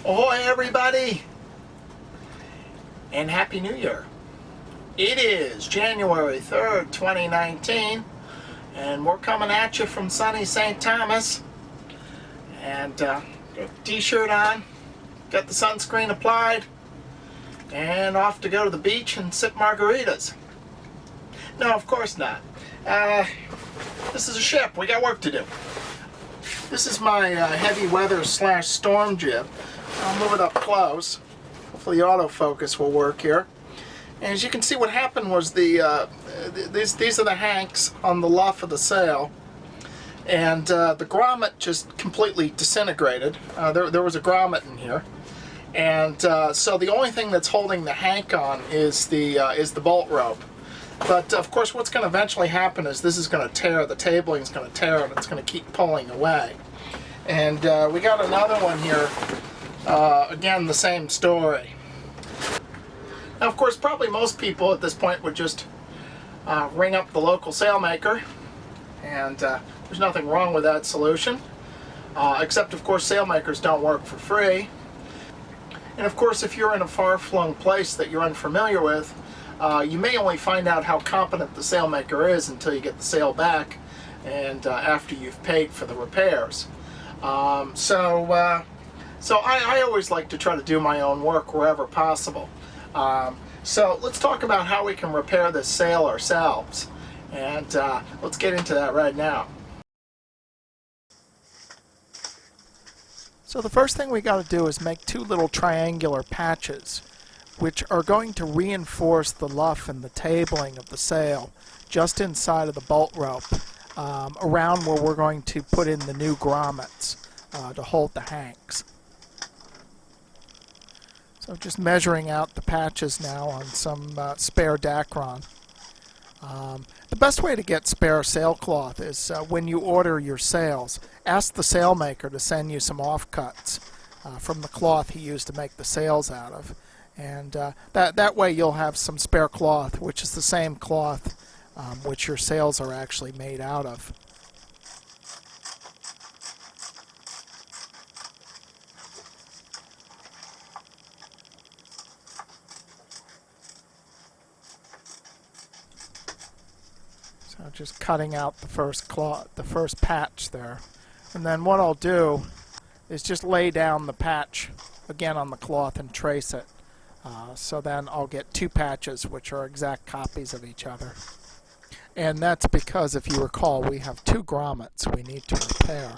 Ahoy everybody, and Happy New Year. It is January 3rd, 2019, and we're coming at you from sunny St. Thomas. And got the t-shirt on, got the sunscreen applied, and off to go to the beach and sip margaritas. No, of course not. This is a ship, we got work to do. This is my heavy weather / storm jib. I'll move it up close. Hopefully the autofocus will work here. And as you can see, what happened was these are the hanks on the luff of the sail, and the grommet just completely disintegrated. There was a grommet in here, and so the only thing that's holding the hank on is the bolt rope. But of course, what's going to eventually happen is this is going to tear. The tabling is going to tear, and it's going to keep pulling away. And we got another one here. Again, the same story. Now, of course, probably most people at this point would just ring up the local sailmaker, and there's nothing wrong with that solution, except, of course, sailmakers don't work for free. And, of course, if you're in a far-flung place that you're unfamiliar with, you may only find out how competent the sailmaker is until you get the sail back and after you've paid for the repairs. So I always like to try to do my own work wherever possible. So let's talk about how we can repair this sail ourselves, and let's get into that right now. So the first thing we got to do is make two little triangular patches, which are going to reinforce the luff and the tabling of the sail just inside of the bolt rope, around where we're going to put in the new grommets to hold the hanks. So just measuring out the patches now on some spare Dacron. The best way to get spare sailcloth is when you order your sails, ask the sailmaker to send you some offcuts from the cloth he used to make the sails out of. And that way you'll have some spare cloth, which is the same cloth which your sails are actually made out of. So just cutting out the first patch there. And then what I'll do is just lay down the patch again on the cloth and trace it. So then I'll get two patches which are exact copies of each other. And that's because, if you recall, we have two grommets we need to repair.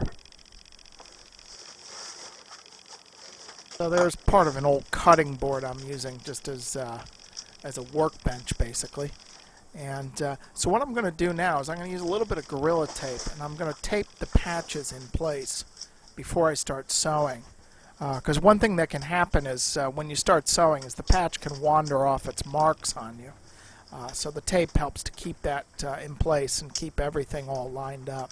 So there's part of an old cutting board I'm using just as a workbench, basically. And so what I'm going to do now is I'm going to use a little bit of Gorilla Tape, and I'm going to tape the patches in place before I start sewing. Because one thing that can happen is when you start sewing is the patch can wander off its marks on you. So the tape helps to keep that in place and keep everything all lined up.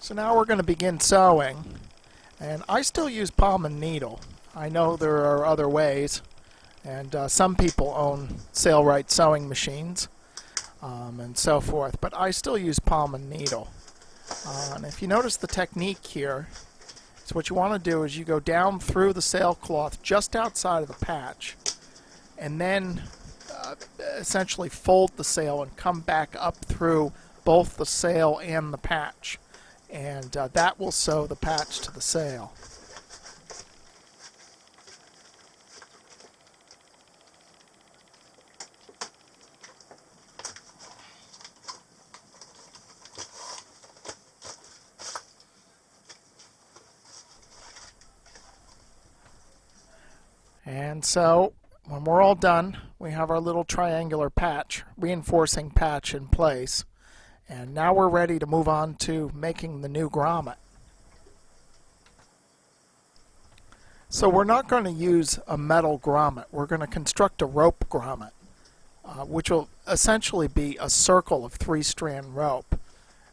So now we're going to begin sewing, and I still use palm and needle. I know there are other ways, and some people own Sailrite sewing machines and so forth, but I still use palm and needle. And if you notice the technique here, so what you want to do is you go down through the sailcloth just outside of the patch, and then essentially fold the sail and come back up through both the sail and the patch. And that will sew the patch to the sail. And so when we're all done, we have our little triangular patch, reinforcing patch in place. And now we're ready to move on to making the new grommet. So we're not going to use a metal grommet. We're going to construct a rope grommet, which will essentially be a circle of 3-strand rope.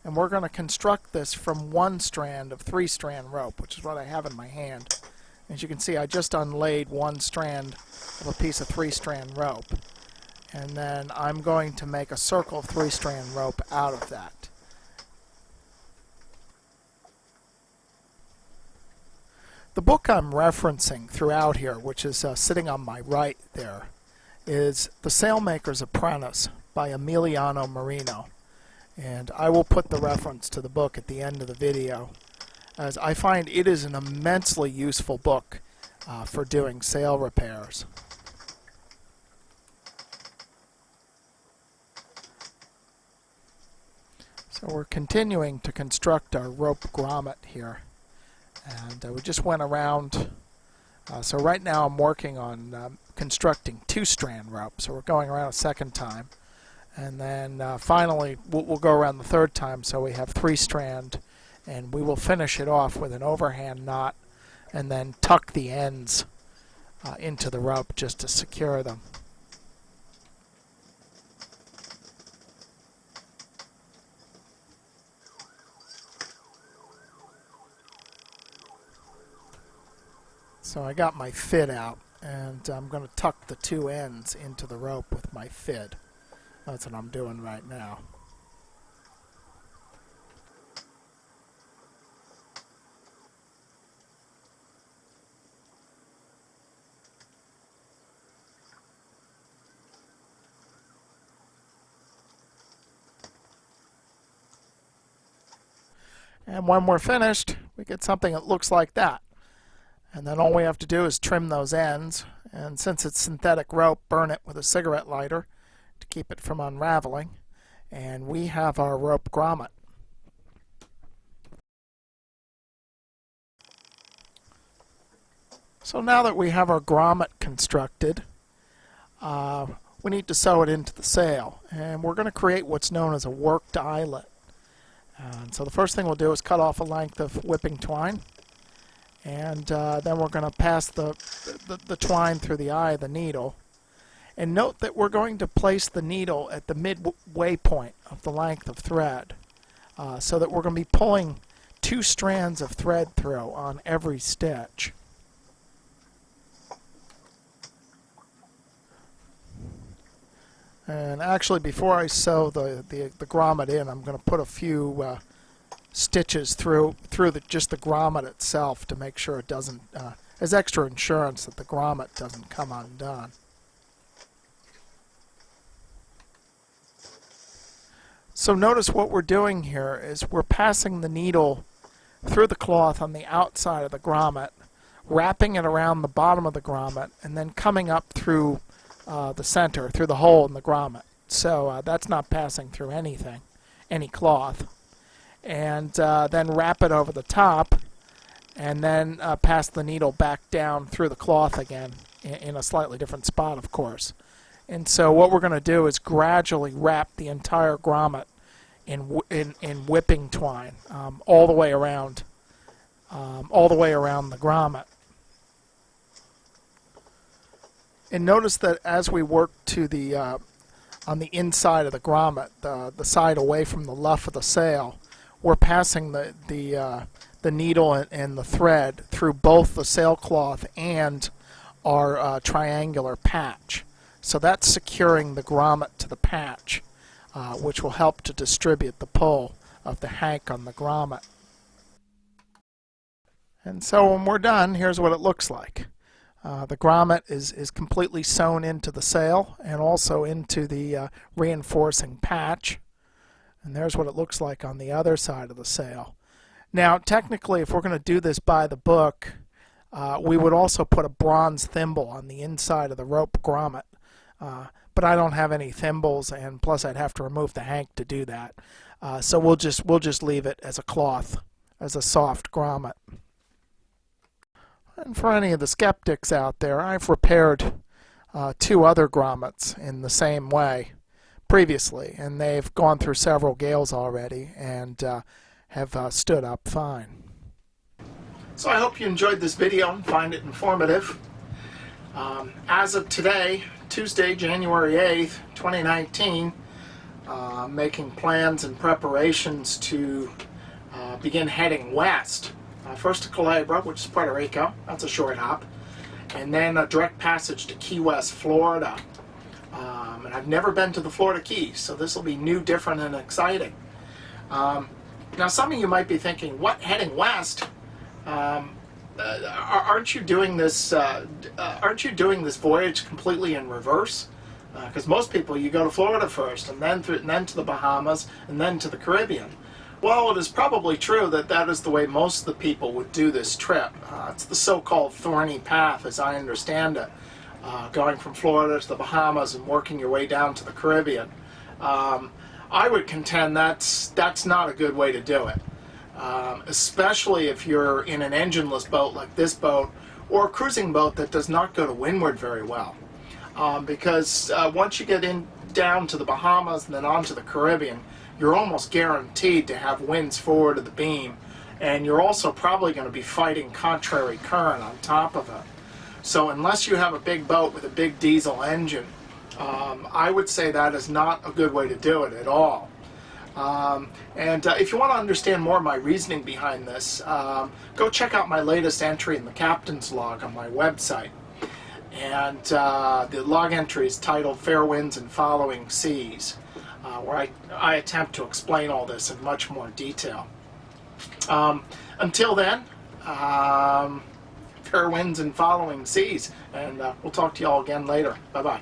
And we're going to construct this from one strand of 3-strand rope, which is what I have in my hand. As you can see, I just unlaid one strand of a piece of 3-strand rope. And then I'm going to make a circle of 3-strand rope out of that. The book I'm referencing throughout here, which is sitting on my right there, is The Sailmaker's Apprentice by Emiliano Marino. And I will put the reference to the book at the end of the video, as I find it is an immensely useful book for doing sail repairs. So we're continuing to construct our rope grommet here. And we just went around, so right now I'm working on constructing 2-strand rope, so we're going around a second time, and then finally we'll go around the third time, so we have 3-strand, and we will finish it off with an overhand knot and then tuck the ends into the rope just to secure them. So I got my fid out, and I'm going to tuck the 2 ends into the rope with my fid. That's what I'm doing right now. And when we're finished, we get something that looks like that. And then all we have to do is trim those ends, and since it's synthetic rope, burn it with a cigarette lighter to keep it from unraveling, and we have our rope grommet. So now that we have our grommet constructed, we need to sew it into the sail, and we're going to create what's known as a worked eyelet. And so the first thing we'll do is cut off a length of whipping twine. And then we're going to pass the twine through the eye of the needle. And note that we're going to place the needle at the midway point of the length of thread, so that we're going to be pulling 2 strands of thread through on every stitch. And actually, before I sew the grommet in, I'm going to put a few stitches through just the grommet itself to make sure it doesn't, as extra insurance that the grommet doesn't come undone. So notice what we're doing here is we're passing the needle through the cloth on the outside of the grommet, wrapping it around the bottom of the grommet, and then coming up through the center, through the hole in the grommet. So that's not passing through anything, any cloth. And then wrap it over the top, and then pass the needle back down through the cloth again, in a slightly different spot, of course. And so what we're going to do is gradually wrap the entire grommet in whipping twine all the way around the grommet. And notice that as we work to the on the inside of the grommet, the side away from the luff of the sail, we're passing the needle and the thread through both the sailcloth and our triangular patch. So that's securing the grommet to the patch, which will help to distribute the pull of the hank on the grommet. And so when we're done, here's what it looks like. The grommet is completely sewn into the sail and also into the reinforcing patch. And there's what it looks like on the other side of the sail. Now, technically, if we're going to do this by the book, we would also put a bronze thimble on the inside of the rope grommet. But I don't have any thimbles, and plus I'd have to remove the hank to do that. So we'll just leave it as a cloth, as a soft grommet. And for any of the skeptics out there, I've repaired 2 other grommets in the same way previously, and they've gone through several gales already and have stood up fine. So I hope you enjoyed this video and find it informative. As of today, Tuesday, January 8th, 2019, making plans and preparations to begin heading west First to Culebra, which is Puerto Rico. That's a short hop. And then a direct passage to Key West, Florida. And I've never been to the Florida Keys, so this will be new, different, and exciting. Now, some of you might be thinking, what, heading west? Aren't you doing this? Aren't you doing this voyage completely in reverse? Because most people, you go to Florida first, and then to the Bahamas, and then to the Caribbean. Well, it is probably true that that is the way most of the people would do this trip. It's the so-called thorny path, as I understand it, going from Florida to the Bahamas and working your way down to the Caribbean. I would contend that's not a good way to do it, especially if you're in an engineless boat like this boat, or a cruising boat that does not go to windward very well. Because once you get down to the Bahamas and then on to the Caribbean, you're almost guaranteed to have winds forward of the beam, and you're also probably going to be fighting contrary current on top of it. So unless you have a big boat with a big diesel engine, I would say that is not a good way to do it at all. If you want to understand more of my reasoning behind this, go check out my latest entry in the Captain's Log on my website. And the log entry is titled Fair Winds and Following Seas, where I attempt to explain all this in much more detail. Until then, fair winds and following seas, and we'll talk to you all again later. Bye-bye.